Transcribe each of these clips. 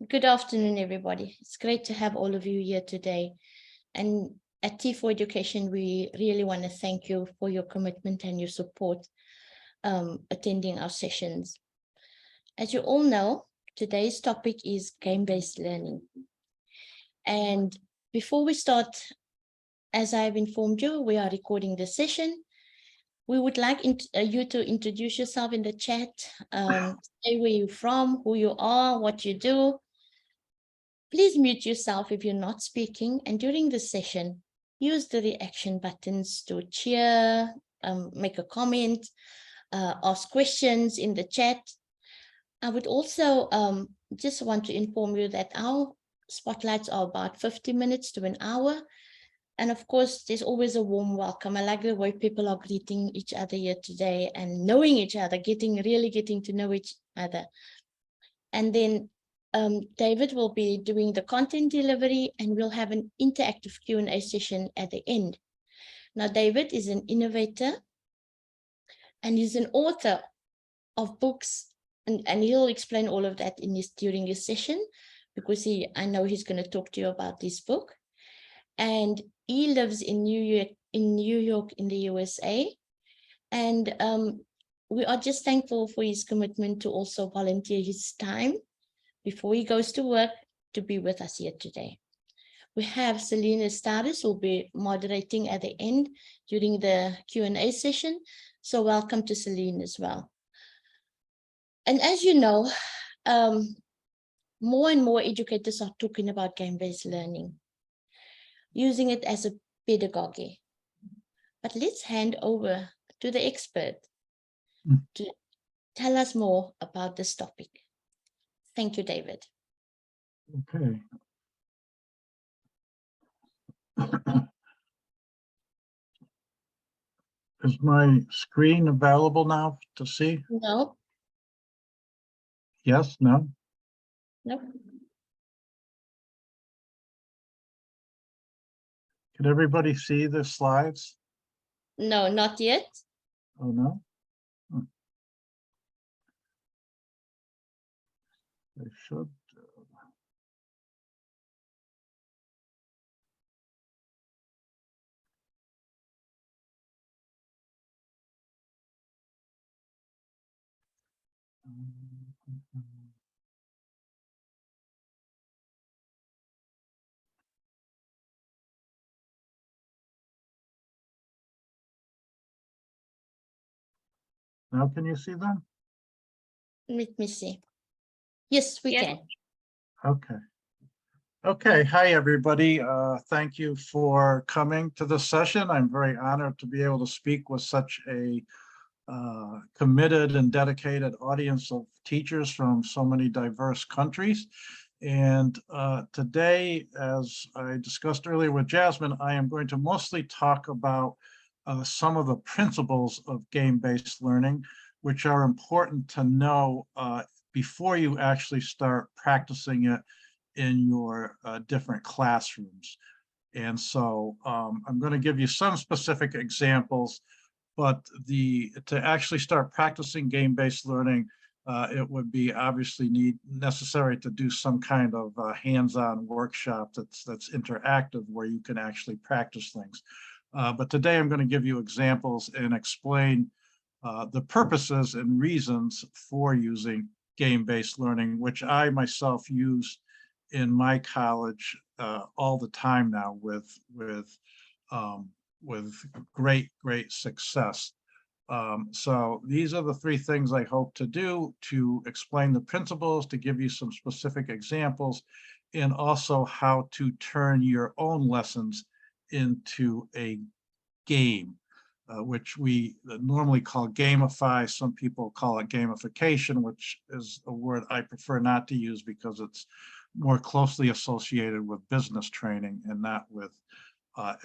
Good afternoon, everybody. It's great to have all of you here today. And at T4 Education, we really want to thank you for your commitment and your support attending our sessions. As you all know, today's topic is game-based learning. And before we start, as I've informed you, we are recording the session. We would like you to introduce yourself in the chat, say where you're from, who you are, what you do. Please mute yourself if you're not speaking, and during the session, use the reaction buttons to cheer, make a comment, ask questions in the chat. I would also just want to inform you that our spotlights are about 50 minutes to an hour. And of course, there's always a warm welcome. I like the way people are greeting each other here today and knowing each other, really getting to know each other. And then David will be doing the content delivery, and we'll have an interactive Q&A session at the end. Now, David is an innovator and he's an author of books, and he'll explain all of that during his session, because I know he's going to talk to you about this book. And he lives in New York in the USA. And we are just thankful for his commitment to also volunteer his time before he goes to work to be with us here today. We have Selena Staris who will be moderating at the end during the Q&A session. So welcome to Selena as well. And as you know, more and more educators are talking about game-based learning, using it as a pedagogy. But let's hand over to the expert to tell us more about this topic. Thank you, David. Okay. Is my screen available now to see? No. Yes, no? No. Can everybody see the slides? No, not yet. Oh, no? They should. Now can you see them? Let me see. Yes, we can. Okay. Okay. Hi, everybody. Thank you for coming to this session. I'm very honored to be able to speak with such a committed and dedicated audience of teachers from so many diverse countries. And today, as I discussed earlier with Jasmine, I am going to mostly talk about some of the principles of game-based learning, which are important to know before you actually start practicing it in your different classrooms. And so I'm going to give you some specific examples, but to actually start practicing game-based learning, it would be obviously necessary to do some kind of hands-on workshop that's interactive, where you can actually practice things. But today I'm going to give you examples and explain the purposes and reasons for using game-based learning, which I myself use in my college all the time now with great success. So these are the three things I hope to do: to explain the principles, to give you some specific examples, and also how to turn your own lessons into a game, which we normally call gamify. Some people call it gamification, which is a word I prefer not to use because it's more closely associated with business training and not with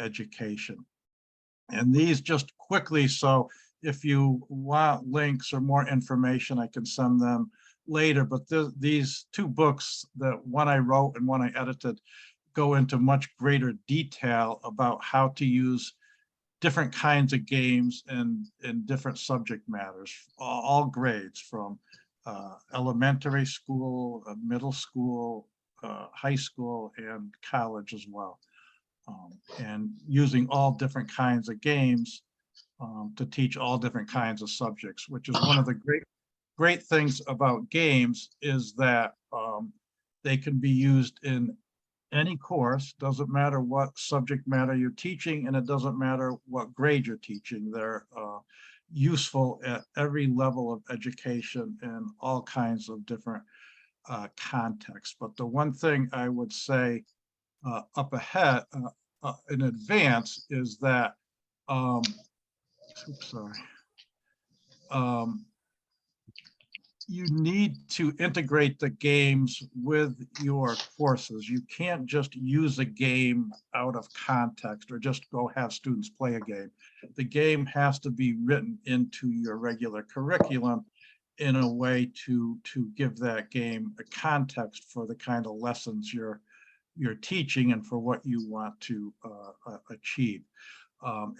education. And these just quickly, so if you want links or more information, I can send them later. But these two books, the one I wrote and one I edited, go into much greater detail about how to use different kinds of games and different subject matters, all grades, from elementary school, middle school, high school, and college as well. And using all different kinds of games to teach all different kinds of subjects, which is one of the great things about games, is that they can be used in any course, doesn't matter what subject matter you're teaching, and it doesn't matter what grade you're teaching. They're useful at every level of education in all kinds of different contexts. But the one thing I would say up ahead in advance is that, oops, sorry. You need to integrate the games with your courses. You can't just use a game out of context or just go have students play a game. The game has to be written into your regular curriculum in a way to give that game a context for the kind of lessons you're teaching and for what you want to achieve.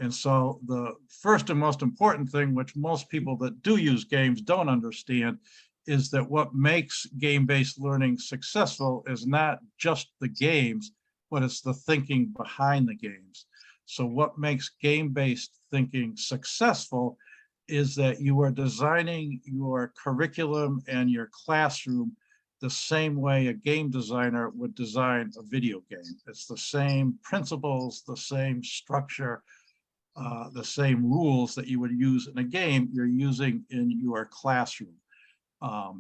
And so the first and most important thing, which most people that do use games don't understand, is that what makes game-based learning successful is not just the games, but it's the thinking behind the games. So what makes game-based thinking successful is that you are designing your curriculum and your classroom the same way a game designer would design a video game. It's the same principles, the same structure, the same rules that you would use in a game, you're using in your classroom.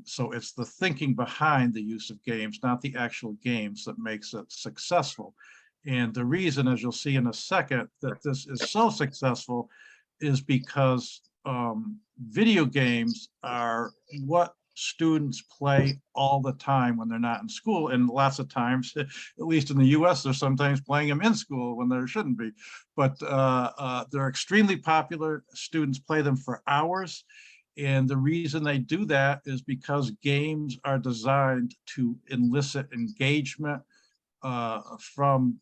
So it's the thinking behind the use of games, not the actual games, that makes it successful. And the reason, as you'll see in a second, that this is so successful is because video games are what students play all the time when they're not in school. And lots of times, at least in the US, they're sometimes playing them in school when there shouldn't be. But they're extremely popular. Students play them for hours. And the reason they do that is because games are designed to elicit engagement from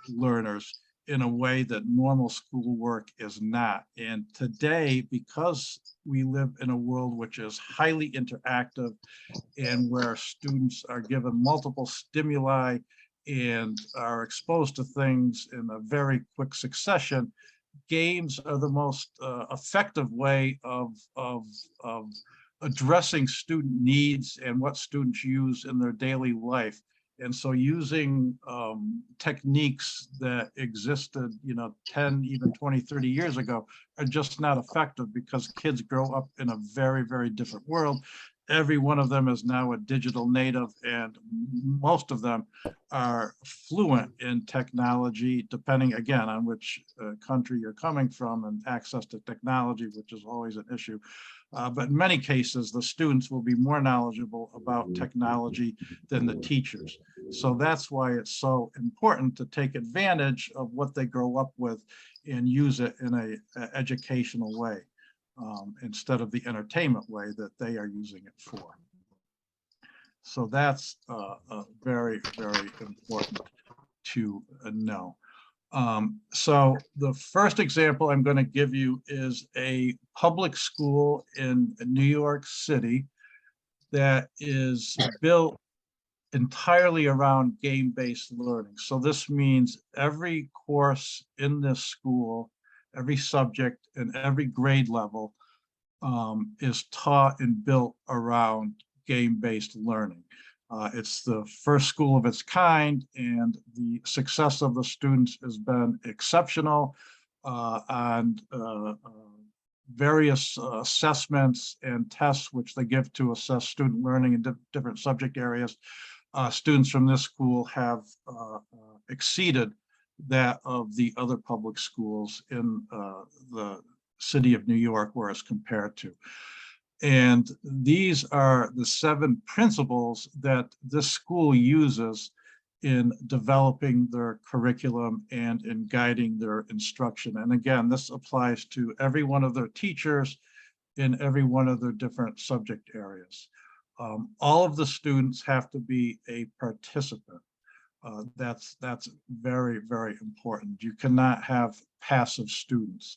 learners in a way that normal schoolwork is not. And today, because we live in a world which is highly interactive and where students are given multiple stimuli and are exposed to things in a very quick succession, games are the most effective way of addressing student needs and what students use in their daily life. And so using techniques that existed, 10, even 20, 30 years ago are just not effective because kids grow up in a very, very different world. Every one of them is now a digital native, and most of them are fluent in technology, depending, again, on which country you're coming from and access to technology, which is always an issue. But in many cases, the students will be more knowledgeable about technology than the teachers. So that's why it's so important to take advantage of what they grow up with and use it in an educational way instead of the entertainment way that they are using it for. So that's very, very important to know. So the first example I'm going to give you is a public school in New York City that is built entirely around game-based learning. So this means every course in this school, every subject and every grade level is taught and built around game-based learning. It's the first school of its kind, and the success of the students has been exceptional on various assessments and tests which they give to assess student learning in different subject areas. Students from this school have exceeded that of the other public schools in the city of New York where it's compared to. And these are the 7 principles that this school uses in developing their curriculum and in guiding their instruction. And again, this applies to every one of their teachers in every one of their different subject areas. All of the students have to be a participant. That's very, very important. You cannot have passive students.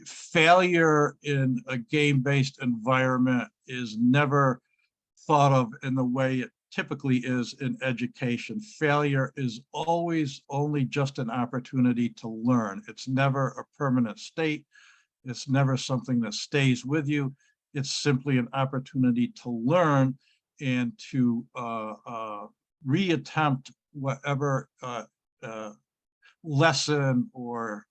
failure in a game-based environment is never thought of in the way it typically is in education. Failure is always only just an opportunity to learn. It's never a permanent state. It's never something that stays with you. It's simply an opportunity to learn and to reattempt whatever lesson or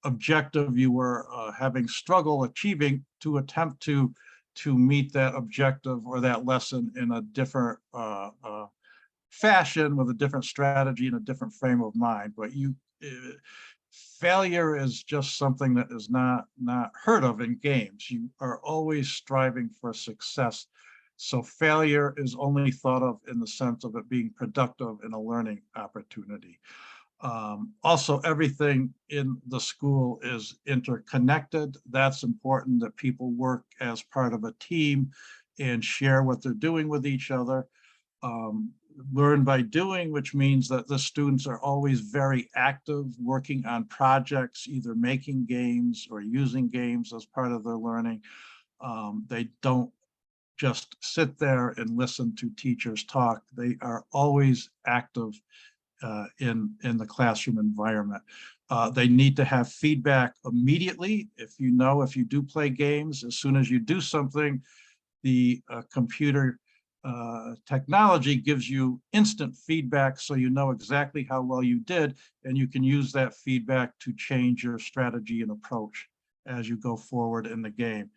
objective you were having struggle achieving, to attempt to meet that objective or that lesson in a different fashion, with a different strategy and a different frame of mind. But failure is just something that is not heard of in games. You are always striving for success. So failure is only thought of in the sense of it being productive in a learning opportunity. Also, everything in the school is interconnected. That's important, that people work as part of a team and share what they're doing with each other. Learn by doing, which means that the students are always very active, working on projects, either making games or using games as part of their learning. They don't just sit there and listen to teachers talk. They are always active in the classroom environment. They need to have feedback immediately. If you do play games, as soon as you do something, the computer technology gives you instant feedback, so you know exactly how well you did, and you can use that feedback to change your strategy and approach as you go forward in the game.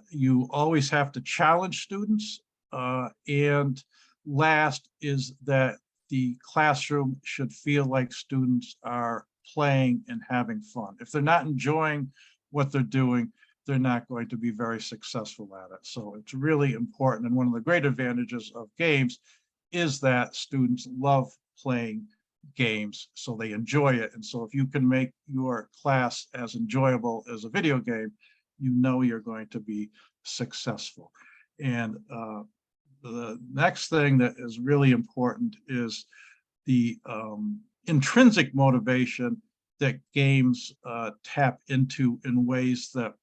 You always have to challenge students, and last is that the classroom should feel like students are playing and having fun. If they're not enjoying what they're doing, they're not going to be very successful at it. So it's really important. And one of the great advantages of games is that students love playing games, so they enjoy it. And so if you can make your class as enjoyable as a video game, you know you're going to be successful. And the next thing that is really important is the intrinsic motivation that games tap into in ways that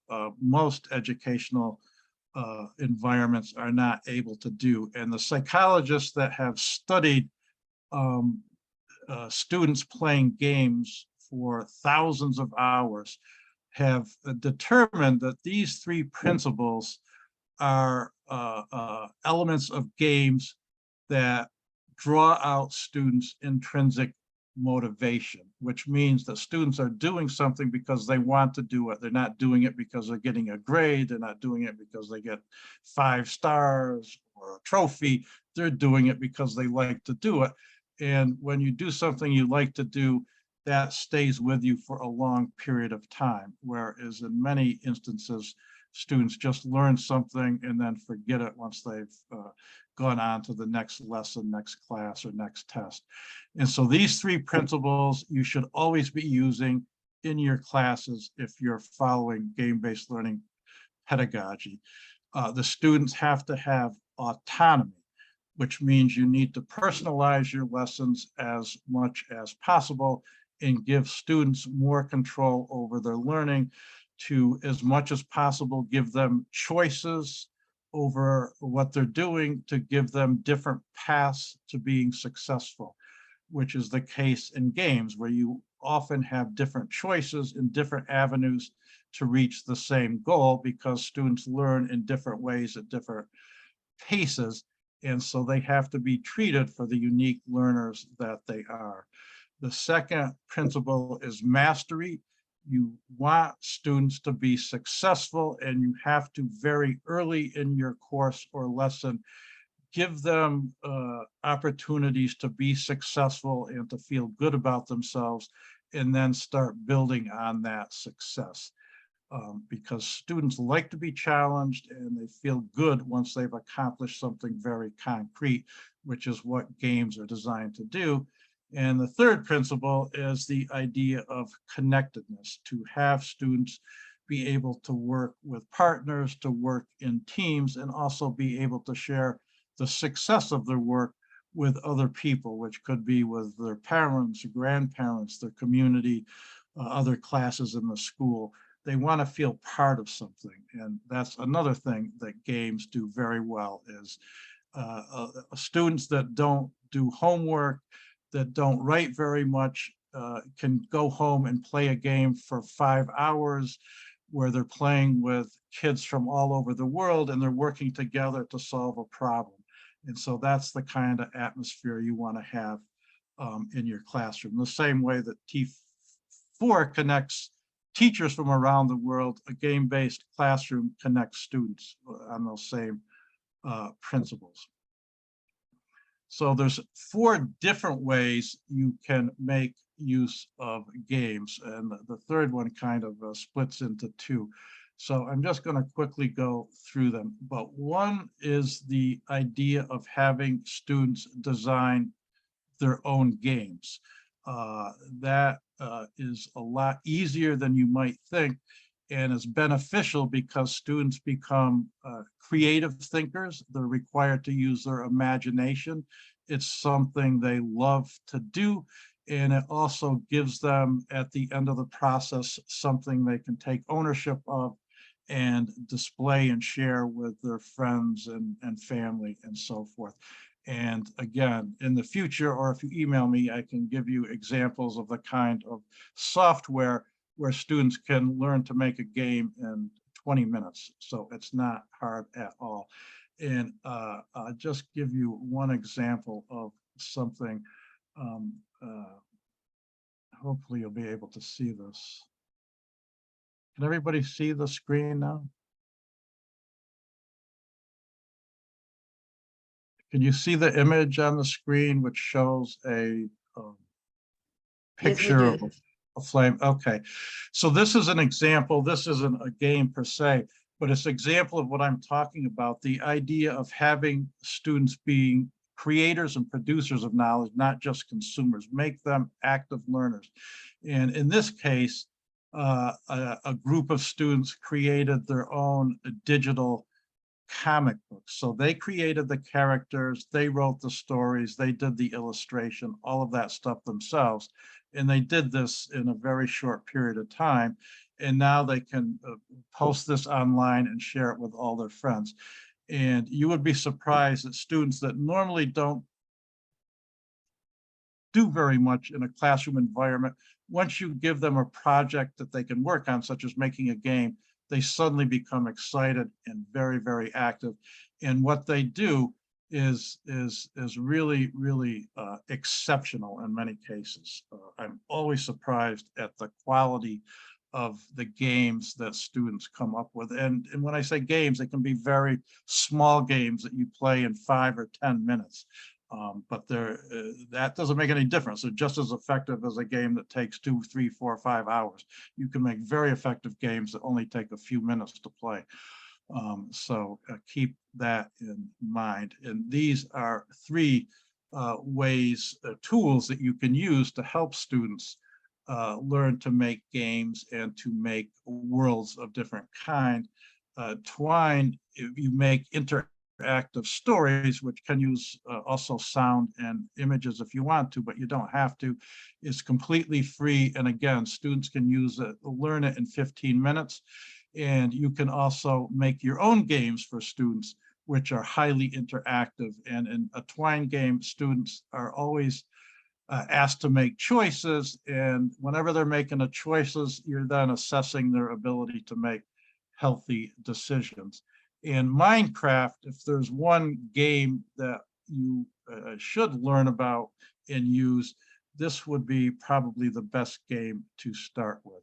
most educational environments are not able to do. And the psychologists that have studied students playing games for thousands of hours have determined that these three principles are elements of games that draw out students' intrinsic motivation, which means that students are doing something because they want to do it. They're not doing it because they're getting a grade. They're not doing it because they get 5 stars or a trophy. They're doing it because they like to do it. And when you do something you like to do, that stays with you for a long period of time, whereas in many instances, students just learn something and then forget it once they've gone on to the next lesson, next class, or next test. And so these three principles you should always be using in your classes if you're following game-based learning pedagogy. The students have to have autonomy, which means you need to personalize your lessons as much as possible and give students more control over their learning, to, as much as possible, give them choices over what they're doing, to give them different paths to being successful, which is the case in games, where you often have different choices and different avenues to reach the same goal, because students learn in different ways at different paces. And so they have to be treated for the unique learners that they are. The second principle is mastery. You want students to be successful, and you have to, very early in your course or lesson, give them opportunities to be successful and to feel good about themselves, and then start building on that success. Because students like to be challenged, and they feel good once they've accomplished something very concrete, which is what games are designed to do. And the third principle is the idea of connectedness, to have students be able to work with partners, to work in teams, and also be able to share the success of their work with other people, which could be with their parents, grandparents, their community, other classes in the school. They want to feel part of something. And that's another thing that games do very well is students that don't do homework, that don't write very much, can go home and play a game for 5 hours where they're playing with kids from all over the world and they're working together to solve a problem. And so that's the kind of atmosphere you want to have in your classroom. The same way that T4 connects teachers from around the world, a game-based classroom connects students on those same principles. So there's 4 different ways you can make use of games, and the third one kind of splits into 2. So I'm just going to quickly go through them. But one is the idea of having students design their own games. That is a lot easier than you might think, and is beneficial because students become creative thinkers. They're required to use their imagination. It's something they love to do, and it also gives them, at the end of the process, something they can take ownership of and display and share with their friends and family and so forth. And again, in the future, or if you email me, I can give you examples of the kind of software where students can learn to make a game in 20 minutes. So it's not hard at all. And I'll just give you one example of something. Hopefully you'll be able to see this. Can everybody see the screen now? Can you see the image on the screen, which shows a picture of a flame? Okay, so this is an example. This isn't a game per se, but it's an example of what I'm talking about, the idea of having students being creators and producers of knowledge, not just consumers, make them active learners. And in this case, a group of students created their own digital comic books. So they created the characters, they wrote the stories, they did the illustration, all of that stuff themselves. And they did this in a very short period of time. And now they can post this online and share it with all their friends. And you would be surprised that students that normally don't do very much in a classroom environment, once you give them a project that they can work on, such as making a game, they suddenly become excited and very, very active. And what they do is really, really exceptional in many cases. I'm always surprised at the quality of the games that students come up with. And when I say games, they can be very small games that you play in 5 or 10 minutes. But that doesn't make any difference. They're just as effective as a game that takes 2, 3, 4, 5 hours. You can make very effective games that only take a few minutes to play. So keep that in mind. And these are 3 ways, tools that you can use to help students learn to make games and to make worlds of different kind. Twine, you make interactive stories, which can use also sound and images if you want to, but you don't have to. It's completely free. And again, students can use it, learn it in 15 minutes. And you can also make your own games for students, which are highly interactive. And in a Twine game, students are always asked to make choices. And whenever they're making the choices, you're then assessing their ability to make healthy decisions. In Minecraft, if there's one game that you should learn about and use, this would be probably the best game to start with.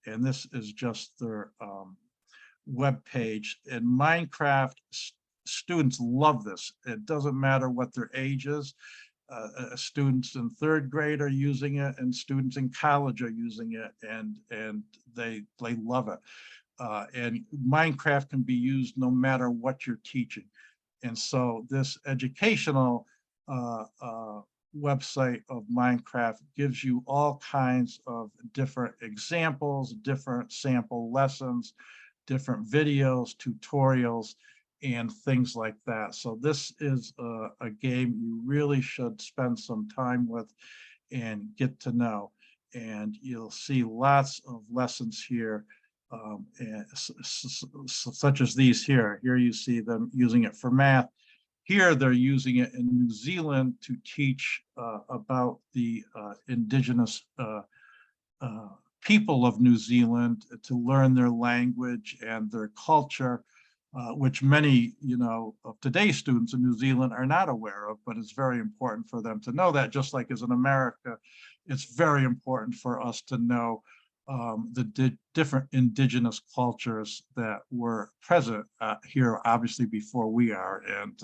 And this is just their web page. In Minecraft, students love this. It doesn't matter what their age is. Students in 3rd grade are using it, and students in college are using it, and they love it. And Minecraft can be used no matter what you're teaching. And so this educational website of Minecraft gives you all kinds of different examples, different sample lessons, different videos, tutorials, and things like that. So this is a game you really should spend some time with and get to know. And you'll see lots of lessons here and such as these here. Here you see them using it for math. Here they're using it in New Zealand to teach about the indigenous people of New Zealand, to learn their language and their culture, which many, of today's students in New Zealand are not aware of, but it's very important for them to know that, just like as in America, it's very important for us to know the different indigenous cultures that were present here, obviously before we are. And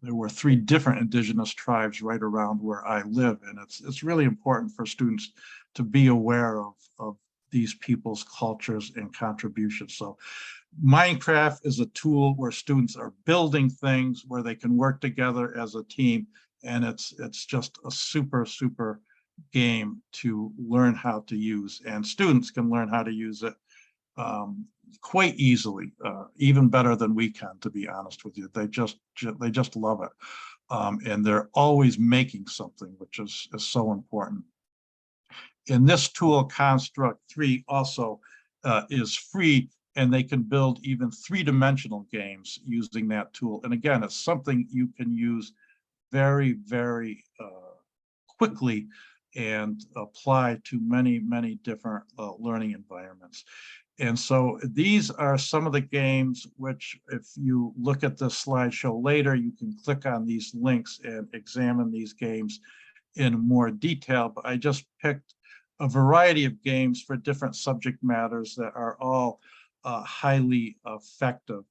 there were 3 different indigenous tribes right around where I live. And it's really important for students to be aware of these people's cultures and contributions. So Minecraft is a tool where students are building things, where they can work together as a team. And it's just a super game to learn how to use, and students can learn how to use it quite easily, even better than we can, to be honest with you. They just love it, and they're always making something, which is so important. And this tool, Construct 3, also is free, and they can build even 3-dimensional games using that tool. And again, it's something you can use very quickly and apply to many different learning environments. And so these are some of the games which, if you look at the slideshow later, you can click on these links and examine these games in more detail. But I just picked a variety of games for different subject matters that are all highly effective.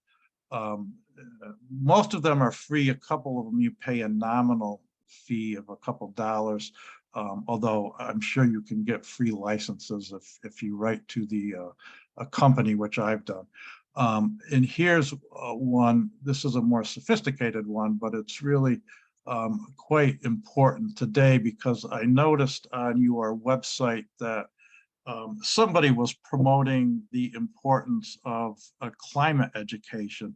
Most of them are free. A couple of them you pay a nominal fee of a couple dollars. Although I'm sure you can get free licenses if you write to a company, which I've done. And here's one. This is a more sophisticated one, but it's really quite important today, because I noticed on your website that somebody was promoting the importance of a climate education,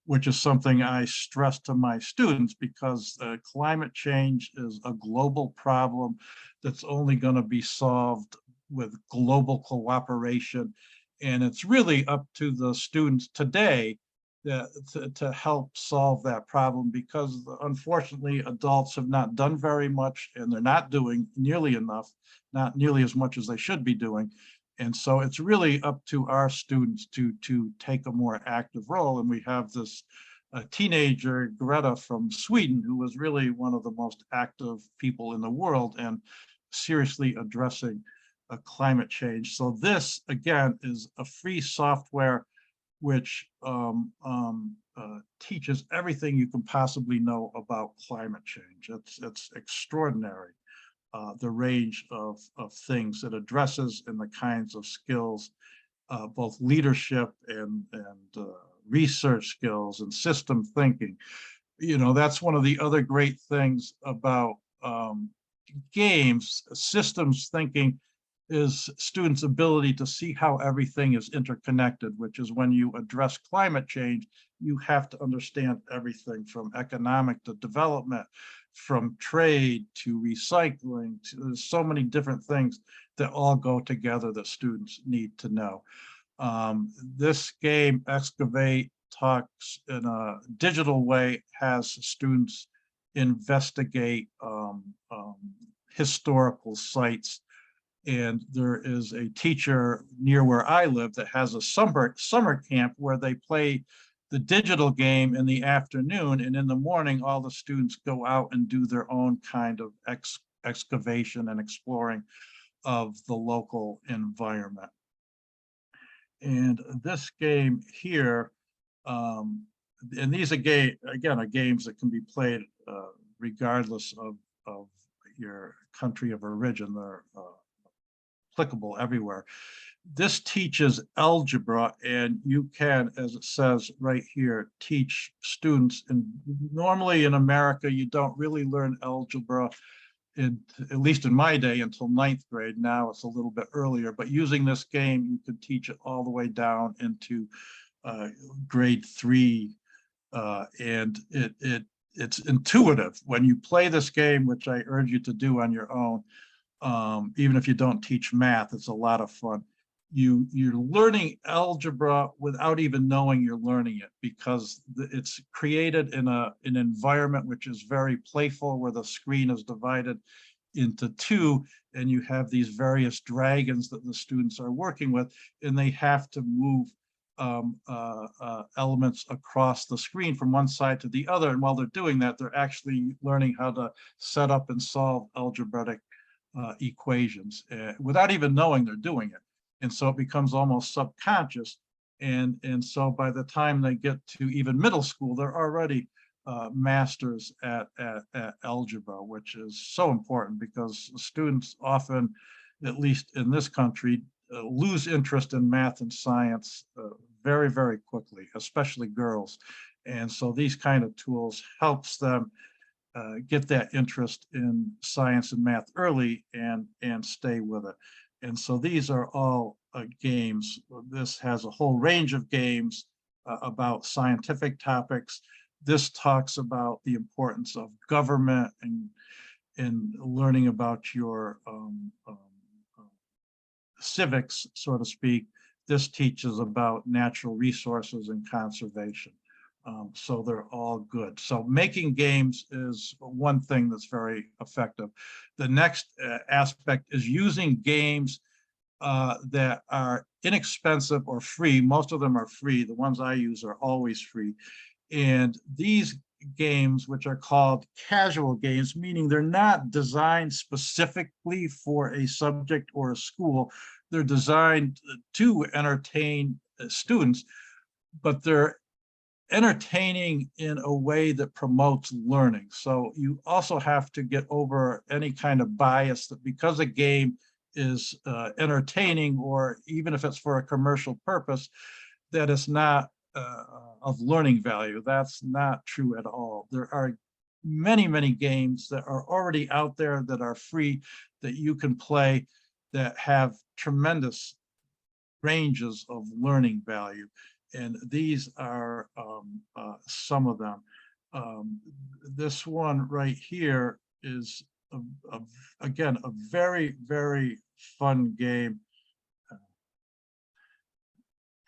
which is something I stress to my students, because climate change is a global problem that's only going to be solved with global cooperation. And it's really up to the students today to help solve that problem, because unfortunately adults have not done very much, and they're not doing nearly enough, not nearly as much as they should be doing. And so it's really up to our students to take a more active role. And we have this teenager, Greta from Sweden, who was really one of the most active people in the world and seriously addressing climate change. So this, again, is a free software which teaches everything you can possibly know about climate change. It's extraordinary. The range of things it addresses, and the kinds of skills, both leadership and research skills and system thinking. That's one of the other great things about games. Systems thinking is students' ability to see how everything is interconnected, which is when you address climate change, you have to understand everything from economic to development, from trade to recycling. There's so many different things that all go together that students need to know. This game, Excavate, talks in a digital way, has students investigate historical sites. And there is a teacher near where I live that has a summer camp where they play the digital game in the afternoon, and in the morning all the students go out and do their own kind of excavation and exploring of the local environment. And this game here, and these are games that can be played regardless of your country of origin. They're applicable everywhere. This teaches algebra, and you can, as it says right here, teach students. And normally in America, you don't really learn algebra, at least in my day, until 9th grade. Now it's a little bit earlier, but using this game, you could teach it all the way down into grade 3. And it's intuitive. When you play this game, which I urge you to do on your own, even if you don't teach math, it's a lot of fun. you're learning algebra without even knowing you're learning it, because it's created in an environment which is very playful, where the screen is divided into two, and you have these various dragons that the students are working with, and they have to move elements across the screen from one side to the other. And while they're doing that, they're actually learning how to set up and solve algebraic equations without even knowing they're doing it. And so it becomes almost subconscious. And so by the time they get to even middle school, they're already masters at algebra, which is so important, because students often, at least in this country, lose interest in math and science very, very quickly, especially girls. And so these kind of tools helps them get that interest in science and math early and stay with it. And so these are all games. This has a whole range of games about scientific topics. This talks about the importance of government and learning about your civics, so to speak. This teaches about natural resources and conservation. So they're all good. So making games is one thing that's very effective. The next aspect is using games that are inexpensive or free. Most of them are free. The ones I use are always free. And these games, which are called casual games, meaning they're not designed specifically for a subject or a school. They're designed to entertain students, but they're entertaining in a way that promotes learning. So you also have to get over any kind of bias that because a game is entertaining, or even if it's for a commercial purpose, that it's not of learning value. That's not true at all. There are many, many games that are already out there that are free, that you can play, that have tremendous ranges of learning value. And these are some of them. This one right here is, again, a very, very fun game.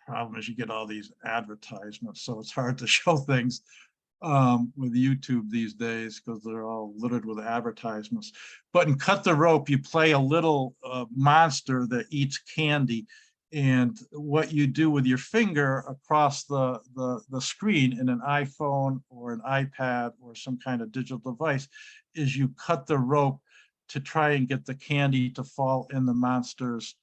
Problem is you get all these advertisements, so it's hard to show things with YouTube these days, because they're all littered with advertisements. But in Cut the Rope, you play a little monster that eats candy. And what you do with your finger across the screen in an iPhone or an iPad or some kind of digital device is you cut the rope to try and get the candy to fall in the monster's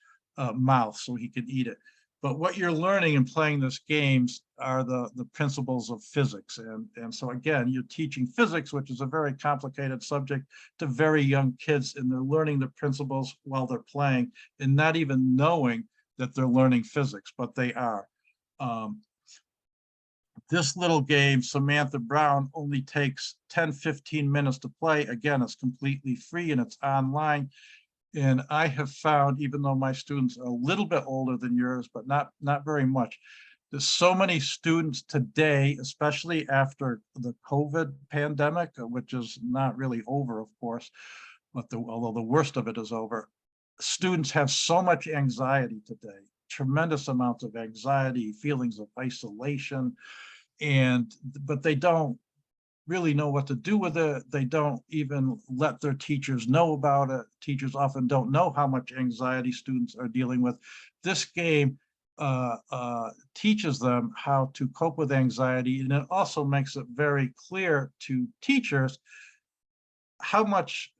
mouth so he can eat it. But what you're learning in playing this games are the principles of physics. And so again, you're teaching physics, which is a very complicated subject, to very young kids, and they're learning the principles while they're playing and not even knowing that they're learning physics, but they are. This little game, Samantha Brown, only takes 10-15 minutes to play. Again, it's completely free and it's online. And I have found, even though my students are a little bit older than yours, but not very much, there's so many students today, especially after the COVID pandemic, which is not really over, of course, but although the worst of it is over, students have so much anxiety today, tremendous amounts of anxiety, feelings of isolation, but they don't really know what to do with it. They don't even let their teachers know about it. Teachers often don't know how much anxiety students are dealing with. This game teaches them how to cope with anxiety, and it also makes it very clear to teachers how much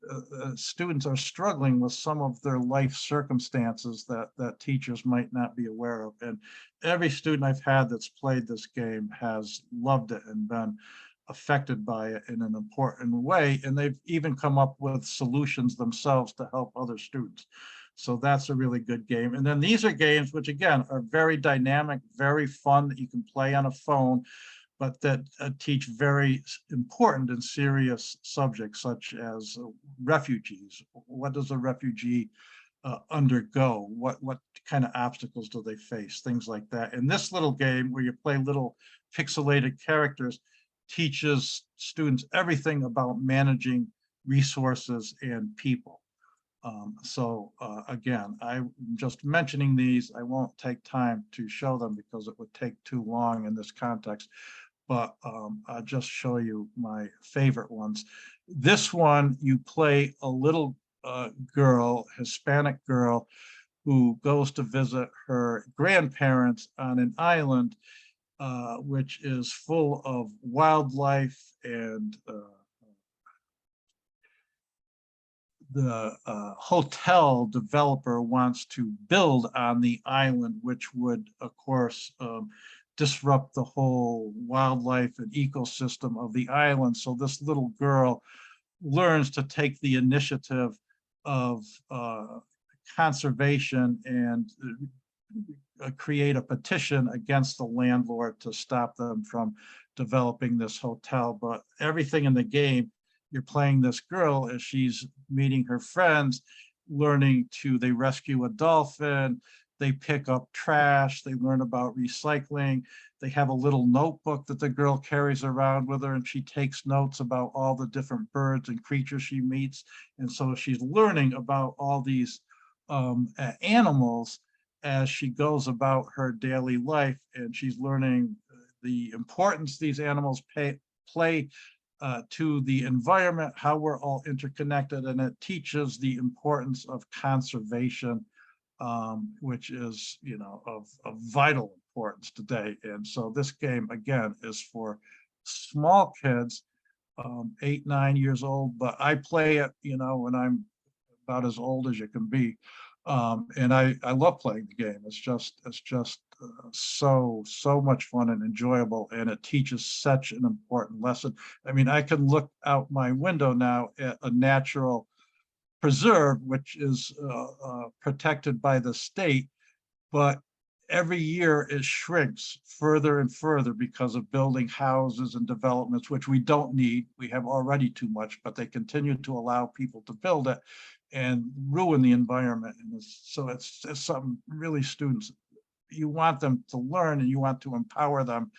students are struggling with some of their life circumstances that teachers might not be aware of. And every student I've had that's played this game has loved it and been affected by it in an important way. And they've even come up with solutions themselves to help other students. So that's a really good game. And then these are games which, again, are very dynamic, very fun, that you can play on a phone, but that teach very important and serious subjects, such as refugees. What does a refugee undergo? What kind of obstacles do they face? Things like that. And this little game, where you play little pixelated characters, teaches students everything about managing resources and people. Again, I'm just mentioning these. I won't take time to show them because it would take too long in this context, but I'll just show you my favorite ones. This one, you play a little girl, Hispanic girl, who goes to visit her grandparents on an island, which is full of wildlife, and the hotel developer wants to build on the island, which would, of course, disrupt the whole wildlife and ecosystem of the island. So this little girl learns to take the initiative of conservation and create a petition against the landlord to stop them from developing this hotel. But everything in the game, you're playing this girl as she's meeting her friends, learning to, they rescue a dolphin, they pick up trash, they learn about recycling. They have a little notebook that the girl carries around with her, and she takes notes about all the different birds and creatures she meets. And so she's learning about all these animals as she goes about her daily life, and she's learning the importance these animals play to the environment, how we're all interconnected, and it teaches the importance of conservation, which is, you know, of vital importance today. And so this game, again, is for small kids, 8, 9 years old, but I play it, you know, when I'm about as old as you can be. And I love playing the game. It's just so much fun and enjoyable, and it teaches such an important lesson. I mean, I can look out my window now at a natural preserve, which is protected by the state, but every year it shrinks further and further because of building houses and developments, which we don't need. We have already too much, but they continue to allow people to build it and ruin the environment. And so it's something really, students, you want them to learn, and you want to empower them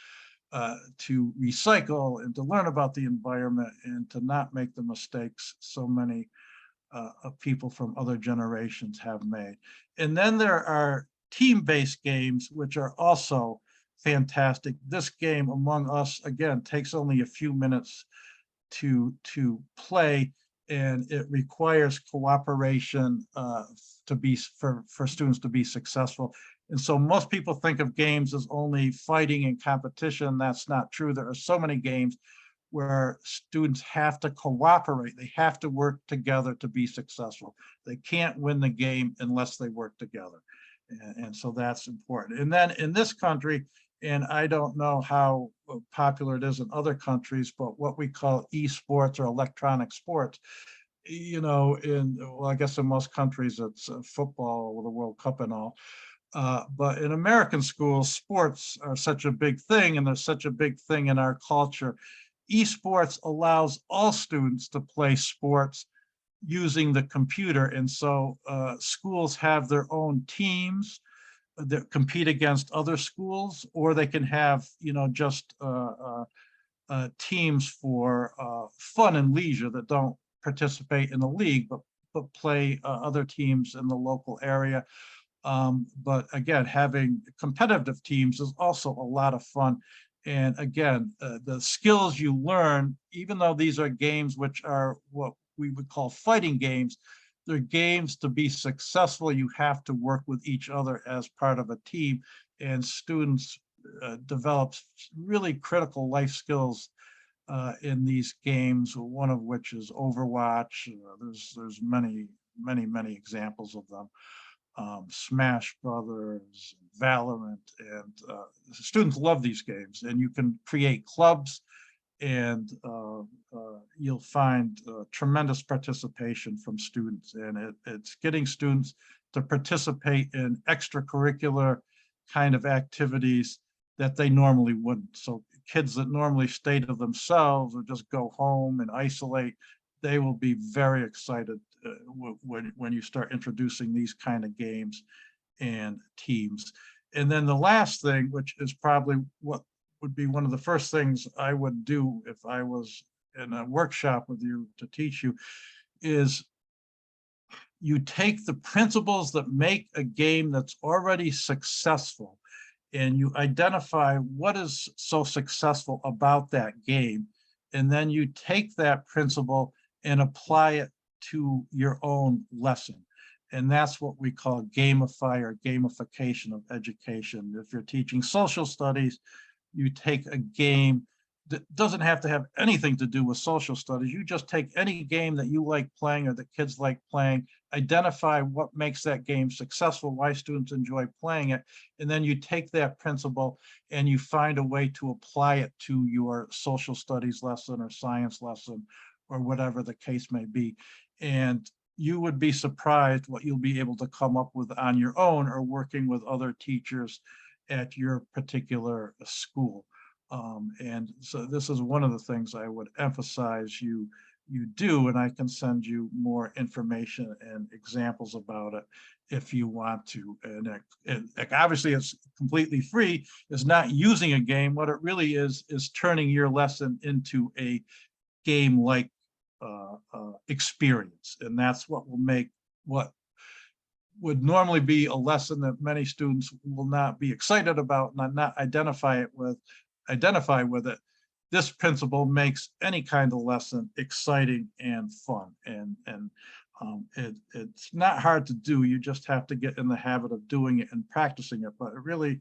to recycle and to learn about the environment and to not make the mistakes so many of people from other generations have made. And then there are team-based games, which are also fantastic. This game, Among Us, again, takes only a few minutes to play, and it requires cooperation to be for students to be successful. And so most people think of games as only fighting and competition. That's not true. There are so many games where students have to cooperate. They have to work together to be successful. They can't win the game unless they work together. And so that's important. And then in this country, and I don't know how popular it is in other countries, but what we call esports or electronic sports, you know, well, I guess in most countries it's football with the World Cup and all. But in American schools, sports are such a big thing, and they're such a big thing in our culture. Esports allows all students to play sports using the computer. And so schools have their own teams that compete against other schools, or they can have, you know, just teams for fun and leisure that don't participate in the league, but play other teams in the local area. But again, having competitive teams is also a lot of fun. And again, the skills you learn, even though these are games which are what we would call fighting games, they're games to be successful. You have to work with each other as part of a team, and students develop really critical life skills in these games, one of which is Overwatch. There's many examples of them. Smash Brothers, Valorant, and students love these games. And you can create clubs, and you'll find tremendous participation from students. And it's getting students to participate in extracurricular kind of activities that they normally wouldn't. So kids that normally stay to themselves or just go home and isolate, they will be very excited when you start introducing these kind of games and teams. And then the last thing, which is probably what would be one of the first things I would do if I was in a workshop with you to teach you, is you take the principles that make a game that's already successful, and you identify what is so successful about that game. And then you take that principle and apply it to your own lesson. And that's what we call gamify or gamification of education. If you're teaching social studies, you take a game that doesn't have to have anything to do with social studies. You just take any game that you like playing or that kids like playing, identify what makes that game successful, why students enjoy playing it, and then you take that principle and you find a way to apply it to your social studies lesson or science lesson or whatever the case may be. And you would be surprised what you'll be able to come up with on your own or working with other teachers at your particular school. And so this is one of the things I would emphasize you do, and I can send you more information and examples about it if you want to. And obviously it's completely free. It's not using a game. What it really is turning your lesson into a game-like experience. And that's what will make what would normally be a lesson that many students will not be excited about, not identify with it. This principle makes any kind of lesson exciting and fun. And it's not hard to do. You just have to get in the habit of doing it and practicing it. But really,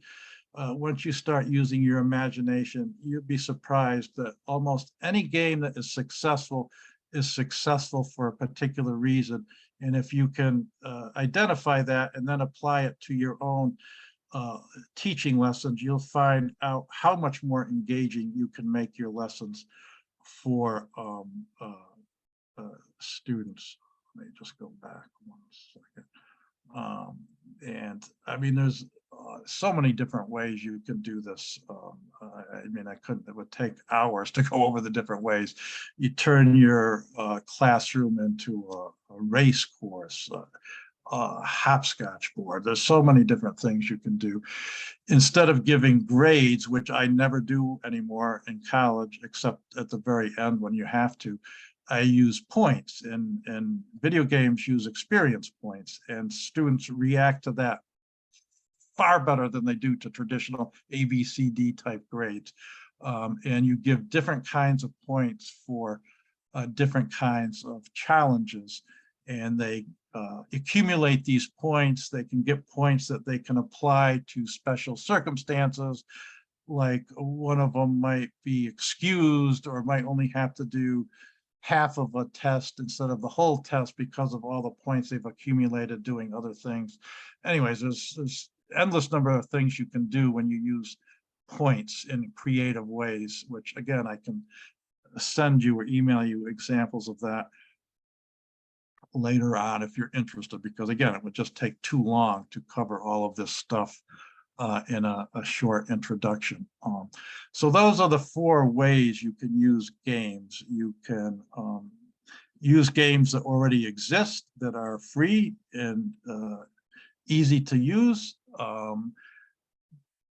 once you start using your imagination, you'd be surprised that almost any game that is successful for a particular reason. And if you can identify that and then apply it to your own teaching lessons, you'll find out how much more engaging you can make your lessons for students. Let me just go back 1 second. And I mean, there's so many different ways you can do this. I mean, it would take hours to go over the different ways. You turn your classroom into a race course, hopscotch board. There's so many different things you can do. Instead of giving grades, which I never do anymore in college, except at the very end when you have to, I use points, and video games use experience points, and students react to that far better than they do to traditional ABCD type grades. And you give different kinds of points for different kinds of challenges, and they accumulate these points. They can get points that they can apply to special circumstances, like one of them might be excused or might only have to do half of a test instead of the whole test because of all the points they've accumulated doing other things. Anyways, there's endless number of things you can do when you use points in creative ways, which again, I can send you or email you examples of that later on if you're interested, because again, it would just take too long to cover all of this stuff in a short introduction. So those are the 4 ways you can use games. You can use games that already exist, that are free and easy to use.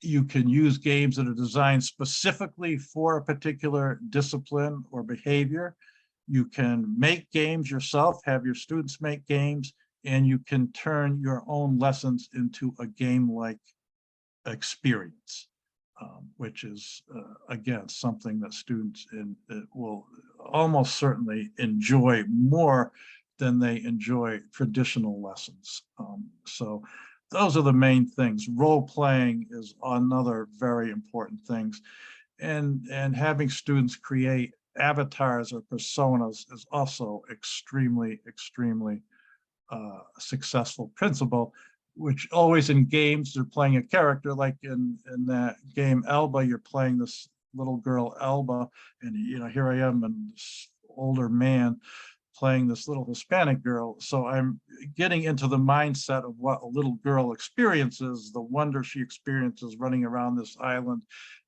You can use games that are designed specifically for a particular discipline or behavior. You can make games yourself, have your students make games, and you can turn your own lessons into a game-like experience, which is, again, something that students will almost certainly enjoy more than they enjoy traditional lessons. So those are the main things. Role playing is another very important thing. And having students create avatars or personas is also extremely successful principle, which always in games, they're playing a character, like in that game Elba, you're playing this little girl Elba, and here I am, and this older man playing this little Hispanic girl. So I'm getting into the mindset of what a little girl experiences, the wonder she experiences running around this island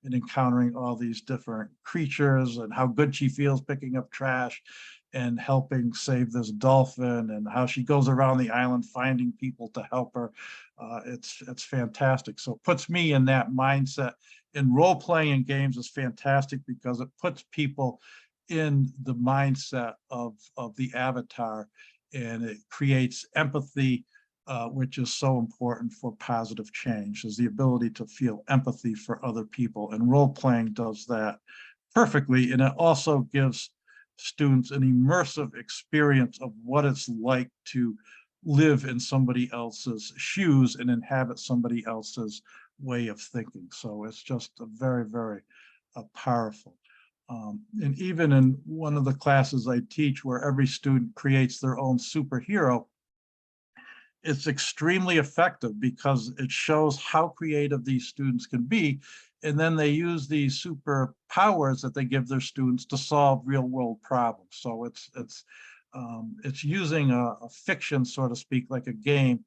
and encountering all these different creatures, and how good she feels picking up trash and helping save this dolphin, and how she goes around the island finding people to help her. It's fantastic. So it puts me in that mindset. And role playing in games is fantastic because it puts people in the mindset of the avatar, and it creates empathy, which is so important for positive change, is the ability to feel empathy for other people. And role playing does that perfectly. And it also gives students an immersive experience of what it's like to live in somebody else's shoes and inhabit somebody else's way of thinking. So it's just a very, very powerful. And even in one of the classes I teach, where every student creates their own superhero, it's extremely effective because it shows how creative these students can be. And then they use these superpowers that they give their students to solve real world problems. So it's using a fiction, so to speak, like a game,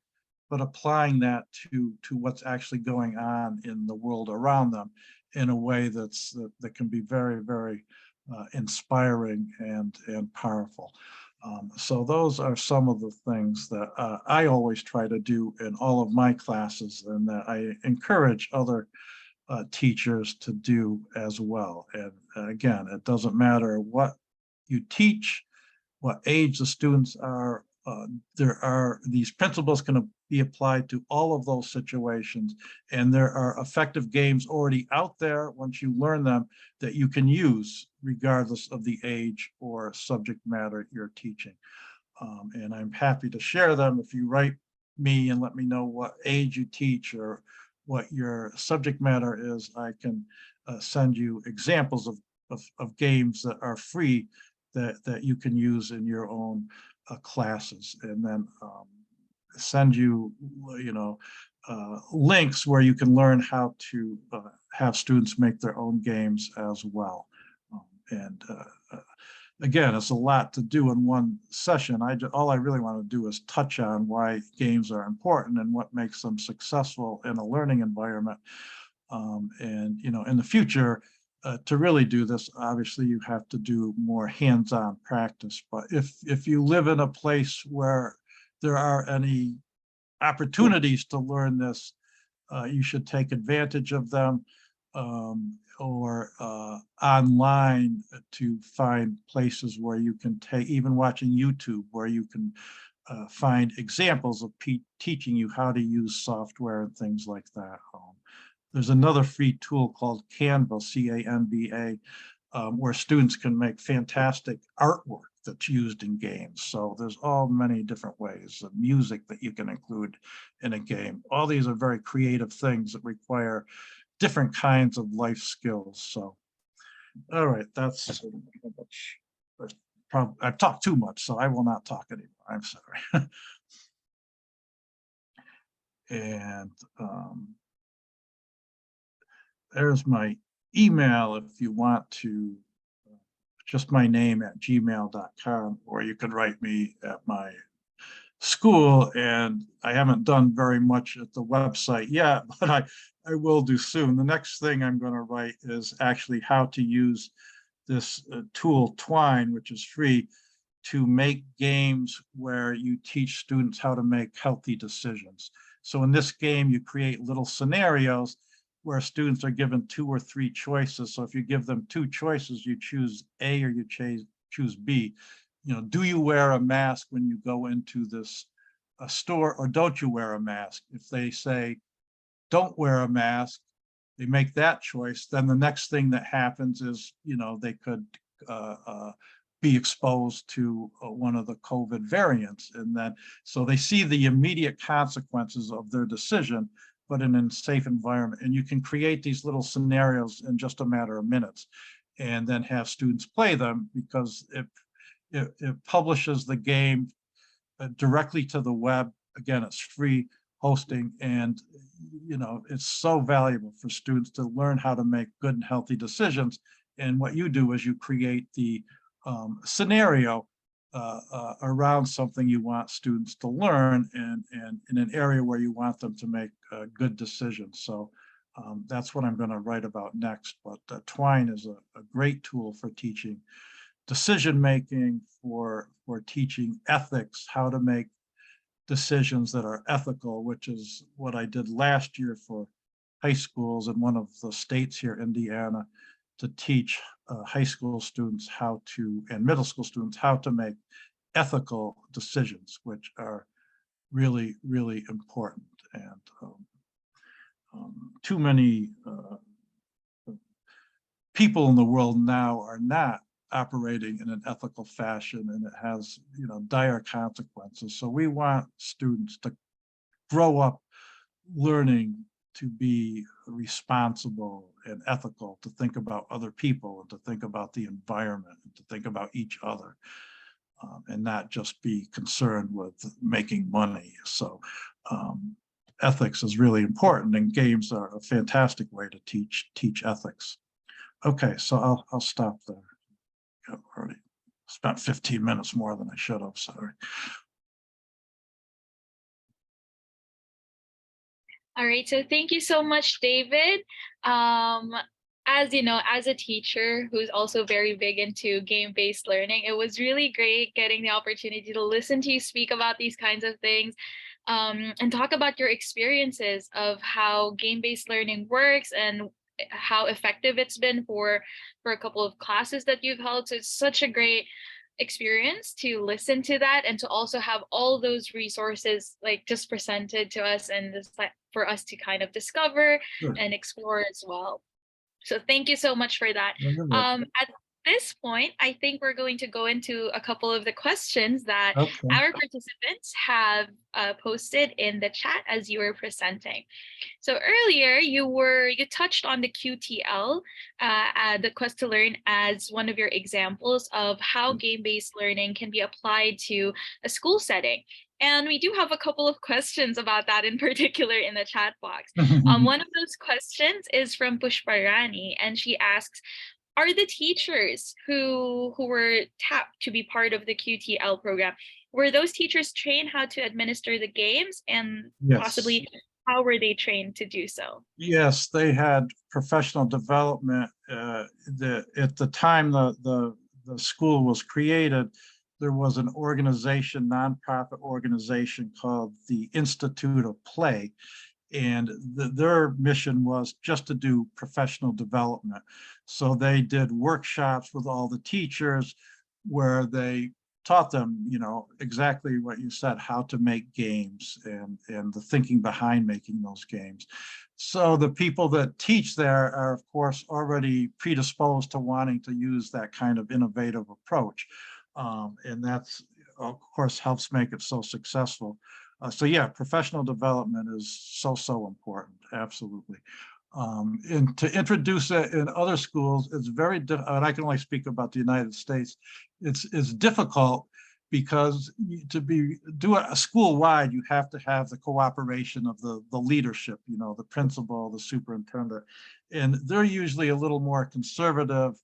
but applying that to what's actually going on in the world around them in a way that can be very, very inspiring and powerful. So those are some of the things that I always try to do in all of my classes, and that I encourage other teachers to do as well. And again, it doesn't matter what you teach, what age the students are, these principles can be applied to all of those situations. And there are effective games already out there, once you learn them, that you can use regardless of the age or subject matter you're teaching. And I'm happy to share them. If you write me and let me know what age you teach or what your subject matter is, I can send you examples of games that are free that you can use in your own classes, and then send you, links where you can learn how to have students make their own games as well. And again, it's a lot to do in one session. All I really want to do is touch on why games are important and what makes them successful in a learning environment. And in the future, to really do this, obviously you have to do more hands-on practice. But if you live in a place where there are any opportunities to learn this, you should take advantage of them, or online to find places where you can take, even watching YouTube, where you can find examples of teaching you how to use software and things like that. There's another free tool called Canva, C-A-N-V-A, where students can make fantastic artwork that's used in games. So there's all many different ways of music that you can include in a game. All these are very creative things that require different kinds of life skills. So, all right, that's how much. I've talked too much, so I will not talk anymore. I'm sorry. And there's my email if you want to, just my name at gmail.com, or you can write me at my school. And I haven't done very much at the website yet, but I will do soon. The next thing I'm going to write is actually how to use this tool Twine, which is free, to make games where you teach students how to make healthy decisions. So in this game, you create little scenarios where students are given 2 or 3 choices. So if you give them 2 choices, you choose A or you choose B. Do you wear a mask when you go into this store, or don't you wear a mask? If they say, don't wear a mask, they make that choice, then the next thing that happens is, they could be exposed to one of the COVID variants. And then, so they see the immediate consequences of their decision, but in a safe environment. And you can create these little scenarios in just a matter of minutes, and then have students play them, because it publishes the game directly to the web. Again, it's free hosting, and it's so valuable for students to learn how to make good and healthy decisions. And what you do is you create the scenario around something you want students to learn, and in an area where you want them to make good decisions. So that's what I'm going to write about next. But Twine is a great tool for teaching decision making, for teaching ethics, how to make decisions that are ethical, which is what I did last year for high schools in one of the states here, Indiana, to teach high school students and middle school students how to make ethical decisions, which are really, really important. And too many people in the world now are not operating in an ethical fashion, and it has, dire consequences. So we want students to grow up learning to be responsible and ethical, to think about other people and to think about the environment and to think about each other, and not just be concerned with making money. So ethics is really important, and games are a fantastic way to teach ethics. Okay, so I'll stop there. I've already spent 15 minutes more than I should have, sorry. All right, so thank you so much, David. As you know, as a teacher who's also very big into game-based learning, it was really great getting the opportunity to listen to you speak about these kinds of things, and talk about your experiences of how game-based learning works and how effective it's been for a couple of classes that you've held. So it's such a great experience to listen to that, and to also have all those resources like just presented to us, and just like for us to kind of discover Sure. and explore as well. So thank you so much for that. Well, you're welcome. At this point, I think we're going to go into a couple of the questions that Okay. our participants have posted in the chat as you were presenting. So earlier you touched on the QTL, the Quest to Learn, as one of your examples of how game-based learning can be applied to a school setting. And we do have a couple of questions about that in particular in the chat box. One of those questions is from Pushparani, and she asks, are the teachers who were tapped to be part of the QTL program, were those teachers trained how to administer the games, and Yes. possibly how were they trained to do so? Yes, they had professional development. At the time the school was created, there was an organization, nonprofit organization called the Institute of Play, and their mission was just to do professional development. So they did workshops with all the teachers where they taught them, exactly what you said, how to make games and the thinking behind making those games. So the people that teach there are, of course, already predisposed to wanting to use that kind of innovative approach. And that's, of course, helps make it so successful. So yeah, professional development is so important, absolutely. And to introduce it in other schools, it's very difficult, and I can only speak about the United States. It's difficult because do a school-wide, you have to have the cooperation of the leadership, the principal, the superintendent, and they're usually a little more conservative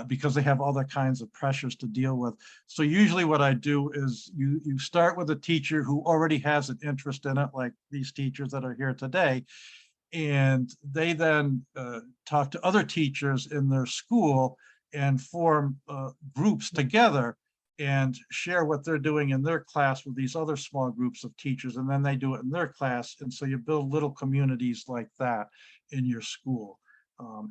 because they have other kinds of pressures to deal with. So usually what I do is you start with a teacher who already has an interest in it, like these teachers that are here today, and they then talk to other teachers in their school and form groups together and share what they're doing in their class with these other small groups of teachers, and then they do it in their class. And so you build little communities like that in your school.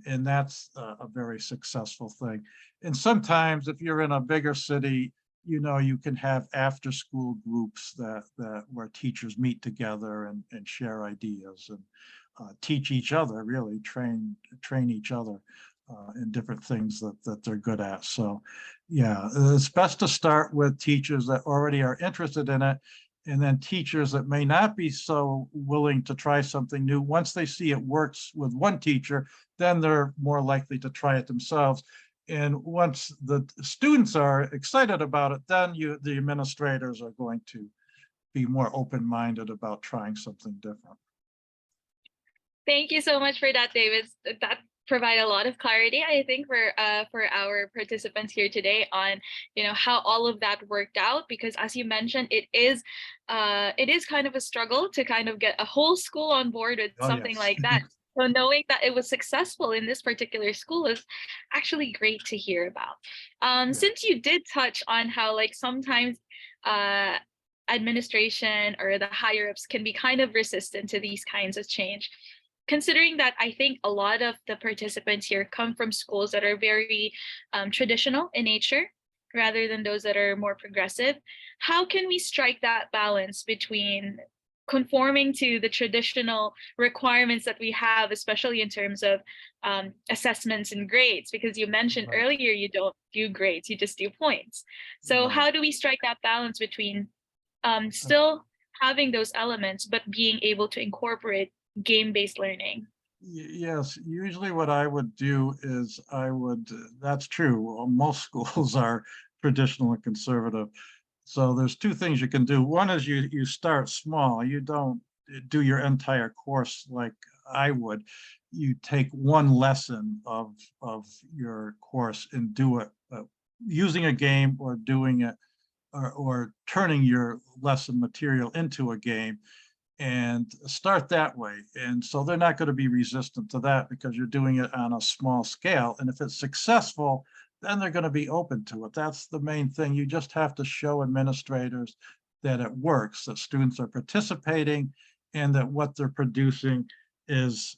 And that's a very successful thing. And sometimes if you're in a bigger city, you can have after school groups that where teachers meet together and share ideas and teach each other, really train each other in different things that they're good at. So yeah, it's best to start with teachers that already are interested in it, and then teachers that may not be so willing to try something new. Once they see it works with one teacher, then they're more likely to try it themselves. And once the students are excited about it, then the administrators are going to be more open-minded about trying something different. Thank you so much for that, David. That provide a lot of clarity, I think, for our participants here today on how all of that worked out, because as you mentioned, it is kind of a struggle to kind of get a whole school on board with something like that. So knowing that it was successful in this particular school is actually great to hear about. Since you did touch on how sometimes administration or the higher ups can be kind of resistant to these kinds of change, considering that I think a lot of the participants here come from schools that are very traditional in nature, rather than those that are more progressive. How can we strike that balance between conforming to the traditional requirements that we have, especially in terms of assessments and grades? Because you mentioned Right. earlier, you don't do grades, you just do points. So Right. how do we strike that balance between still having those elements, but being able to incorporate game-based learning? Yes, usually what I would do is that's true. Well, most schools are traditional and conservative. So there's two things you can do. One is you start small. You don't do your entire course like I would. You take one lesson of your course and do it using a game or doing it or turning your lesson material into a game and start that way. And so they're not going to be resistant to that because you're doing it on a small scale. And if it's successful, then they're going to be open to it. That's the main thing. You just have to show administrators that it works, that students are participating, and that what they're producing is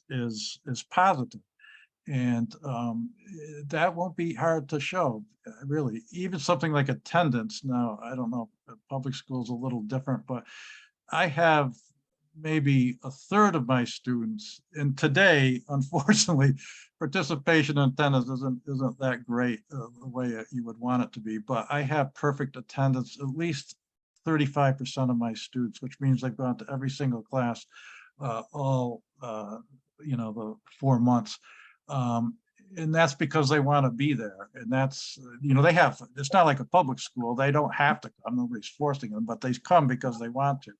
positive. And that won't be hard to show, really. Even something like attendance. Now, I don't know, public school's a little different, but I have maybe a third of my students, and today, unfortunately, participation in attendance isn't that great the way you would want it to be, but I have perfect attendance, at least 35% of my students, which means they've gone to every single class all the 4 months. And that's because they want to be there. And that's, it's not like a public school. They don't have to come. Nobody's forcing them, but they come because they want to.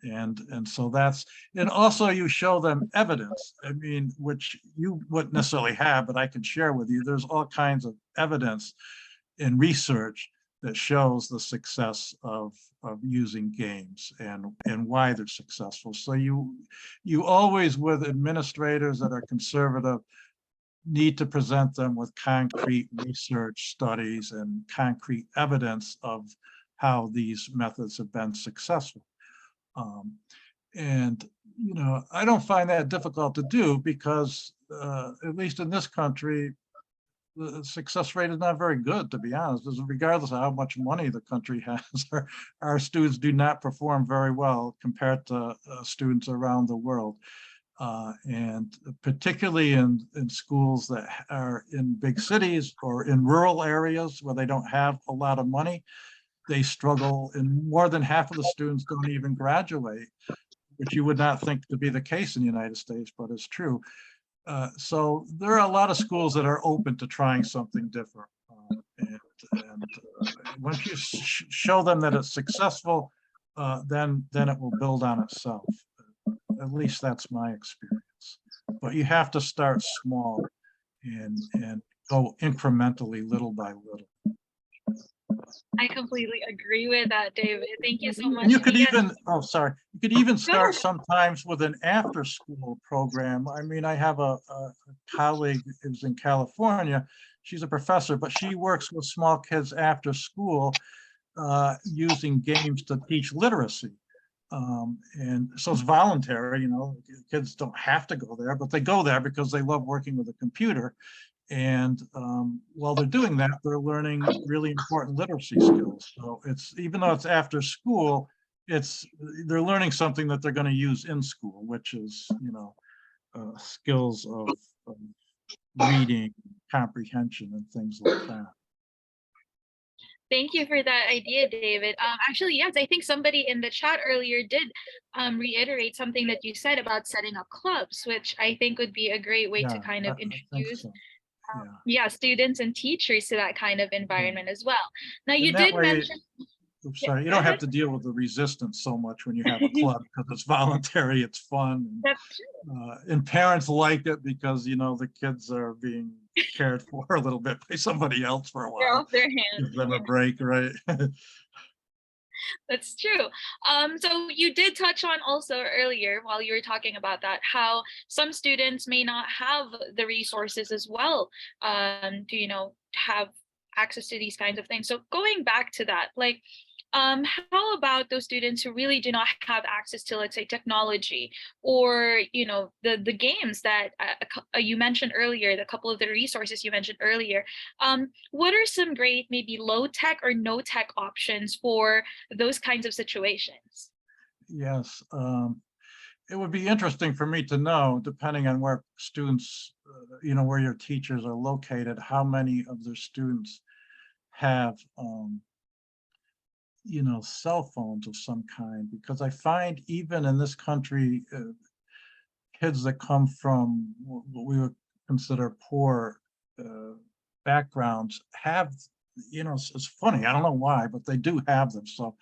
And so that's, and also you show them evidence, I mean, which you wouldn't necessarily have, but I can share with you. There's all kinds of evidence in research that shows the success of using games and why they're successful. So you always, with administrators that are conservative, need to present them with concrete research studies and concrete evidence of how these methods have been successful. And, I don't find that difficult to do because, at least in this country, the success rate is not very good, to be honest. Regardless of how much money the country has, our students do not perform very well compared to students around the world. And particularly in schools that are in big cities or in rural areas where they don't have a lot of money, they struggle, and more than half of the students don't even graduate, which you would not think to be the case in the United States, but it's true. So there are a lot of schools that are open to trying something different. And once you show them that it's successful, then it will build on itself. At least that's my experience. But you have to start small and go incrementally, little by little. I completely agree with that, David. Thank you so much. And you could Yes. even, you could even start sometimes with an after-school program. I mean, I have a colleague who's in California. She's a professor, but she works with small kids after school using games to teach literacy. And so it's voluntary, kids don't have to go there, but they go there because they love working with a computer. And while they're doing that, they're learning really important literacy skills. So it's, even though it's after school, they're learning something that they're going to use in school, which is, skills of reading, comprehension, and things like that. Thank you for that idea, David. Actually, yes, I think somebody in the chat earlier did reiterate something that you said about setting up clubs, which I think would be a great way to kind of I think introduce so. students and teachers to that kind of environment as well. Now, you And that did way, mention. oops, sorry, you don't have to deal with the resistance so much when you have a club because it's voluntary, it's fun. That's true. And parents like it because, the kids are being cared for a little bit by somebody else for a They're while. off their hands. Give them a break, right? That's true. So you did touch on also earlier while you were talking about that, how some students may not have the resources as well to, have access to these kinds of things. So going back to that, like, How about those students who really do not have access to, let's say, technology, or the games that you mentioned earlier, the couple of the resources you mentioned earlier? What are some great maybe low tech or no tech options for those kinds of situations? Yes, it would be interesting for me to know, depending on where students, where your teachers are located, how many of their students have, cell phones of some kind, because I find even in this country, kids that come from what we would consider poor uh, backgrounds have, it's funny, I don't know why, but they do have them. So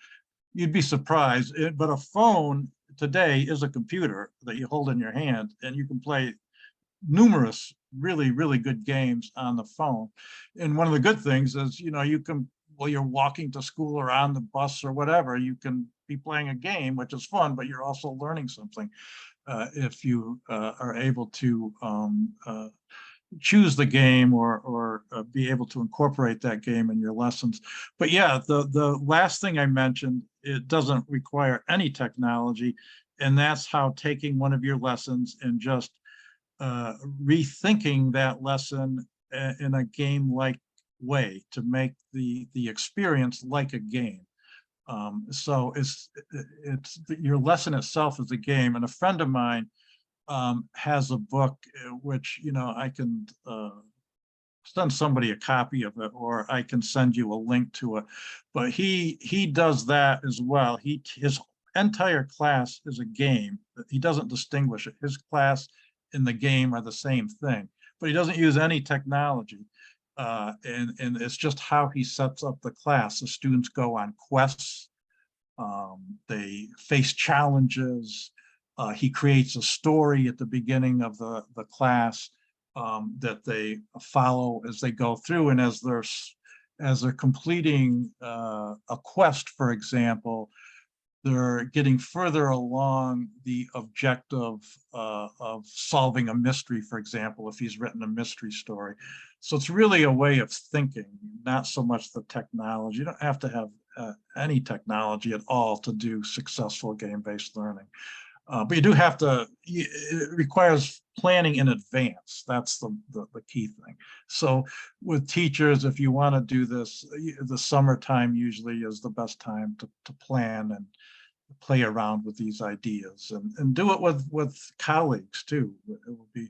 you'd be surprised. But a phone today is a computer that you hold in your hand, and you can play numerous really, really good games on the phone. And one of the good things is, you can, while you're walking to school or on the bus or whatever, you can be playing a game, which is fun, but you're also learning something if you are able to choose the game or be able to incorporate that game in your lessons. But yeah, the last thing I mentioned, it doesn't require any technology, and that's how taking one of your lessons and just rethinking that lesson in a game-like way to make the experience like a game. So it's your lesson itself is a game. And a friend of mine has a book which I can send somebody a copy of it, or I can send you a link to it. But he does that as well. His entire class is a game. He doesn't distinguish it. His class and the game are the same thing, but he doesn't use any technology. And it's just how he sets up the class. The students go on quests. They face challenges. He creates a story at the beginning of the class that they follow as they go through, and as they're completing a quest, for example, they're getting further along the objective of solving a mystery, for example, if he's written a mystery story. So it's really a way of thinking, not so much the technology. You don't have to have any technology at all to do successful game-based learning. But you do have to, it requires planning in advance. That's the key thing. So with teachers, if you want to do this, the summertime usually is the best time to plan and play around with these ideas, and do it with colleagues too. It will be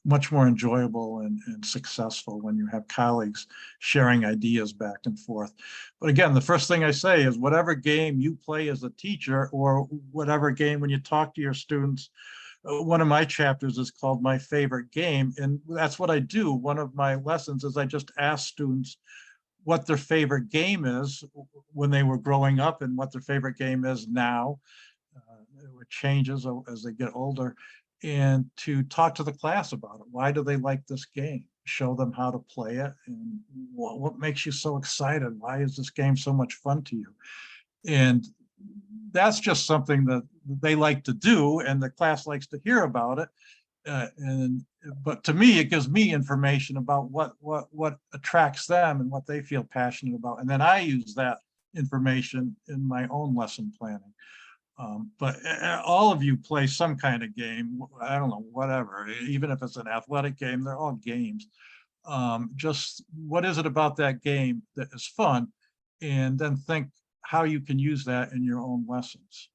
much more enjoyable and successful when you have colleagues sharing ideas back and forth. But again, the first thing I say is whatever game you play as a teacher, or whatever game when you talk to your students, one of my chapters is called My Favorite Game, and that's what I do. One of my lessons is I just ask students what their favorite game is when they were growing up and what their favorite game is now. It changes as they get older, and to talk to the class about it. Why do they like this game? Show them how to play it, and what makes you so excited? Why is this game so much fun to you? And that's just something that they like to do, and the class likes to hear about it. But to me, it gives me information about what attracts them and what they feel passionate about, and then I use that information in my own lesson planning. But all of you play some kind of game. I don't know, whatever. Even if it's an athletic game, they're all games. Just what is it about that game that is fun, and then think how you can use that in your own lessons.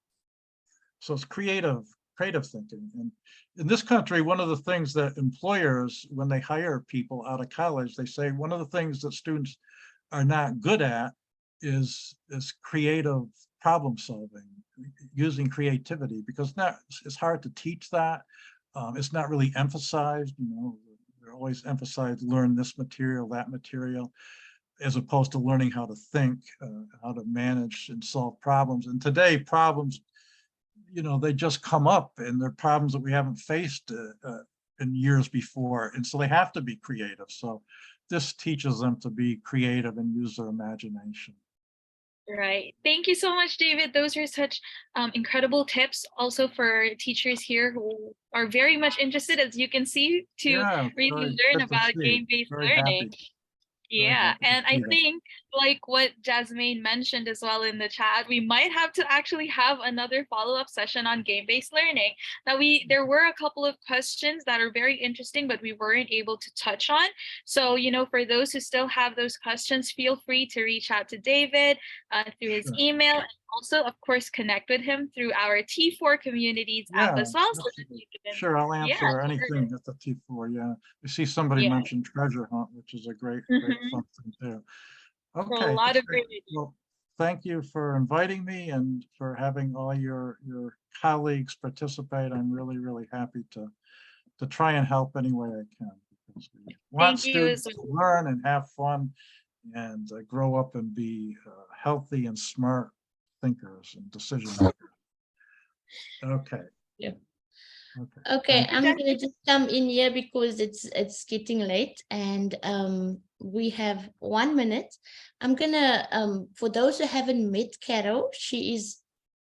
So it's creative thinking. And in this country, one of the things that employers, when they hire people out of college, they say one of the things that students are not good at is creative problem solving, using creativity, because it's hard to teach that. It's not really emphasized. They're always emphasized, learn this material, that material, as opposed to learning how to think, how to manage and solve problems. And today, problems, they just come up, and they're problems that we haven't faced in years before. And so they have to be creative. So this teaches them to be creative and use their imagination. Right. Thank you so much, David. Those are such incredible tips also for teachers here who are very much interested, as you can see, to Yeah, really very learn good to about see. game-based Very learning. happy. Yeah, happy to and I see that. think like what Jasmine mentioned as well in the chat, we might have to actually have another follow-up session on game-based learning. Now there were a couple of questions that are very interesting, but we weren't able to touch on. So, you know, for those who still have those questions, feel free to reach out to David through his Sure. email, and also, of course, connect with him through our T4 Communities app Yeah, as well. So that absolutely. you can, Sure, I'll answer sure. anything at the T4. Yeah, I see somebody Yeah. mentioned treasure hunt, which is a great Mhm. fun thing too. So a Okay, lot that's of great. great ideas. Well, thank you for inviting me and for having all your colleagues participate. I'm really happy to try and help any way I can, because we want Thank you as students to well. learn and have fun and grow up and be healthy and smart thinkers and decision makers. Okay. Yeah. Okay. Okay, Thank you. I'm gonna just come in here because it's getting late and we have 1 minute. I'm gonna for those who haven't met Carol, she is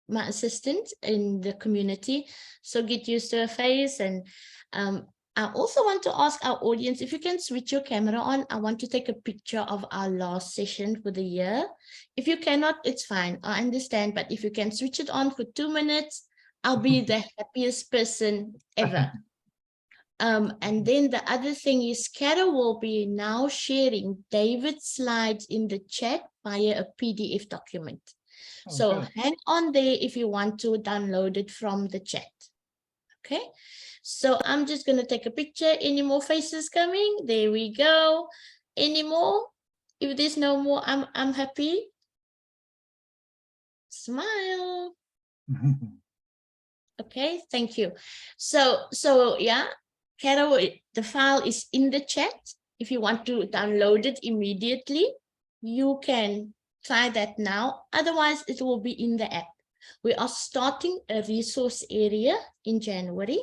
my assistant in the community, so get used to her face. And I also want to ask our audience if you can switch your camera on. I want to take a picture of our last session for the year. If you cannot, it's fine, I understand, but if you can switch it on for 2 minutes, I'll be the happiest person ever. And then the other thing is Carol will be now sharing David's slides in the chat via a PDF document. Oh, So good. hang on there if you want to download it from the chat. Okay, so I'm just going to take a picture. Any more faces coming? There we go. Any more? If there's no more, I'm happy. Smile. Okay, thank you. So yeah, Carol, the file is in the chat. If you want to download it immediately, you can try that now. Otherwise, it will be in the app. We are starting a resource area in January,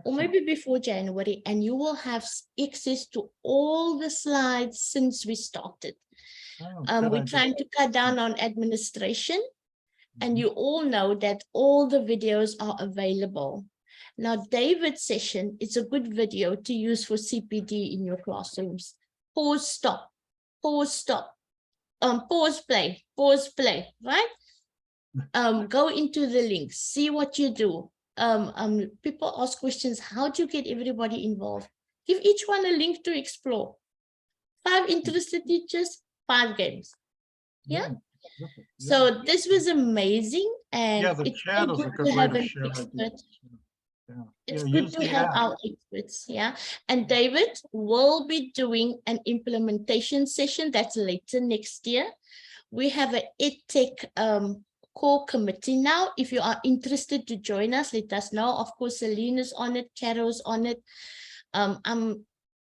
or maybe before January, and you will have access to all the slides since we started. We're trying to cut down on administration. And you all know that all the videos are available. Now, David's session is a good video to use for CPD in your classrooms. Pause, stop, pause, play, right? Go into the links, see what you do. People ask questions, how do you get everybody involved? Give each one a link to explore. 5 interested teachers, 5 games. Yeah. So this was amazing, and it's so good to have an expert. It's good to have our experts, yeah. And David will be doing an implementation session that's later next year. We have an EdTech core committee now. If you are interested to join us, let us know. Of course, Celine is on it, Carol's on it. I'm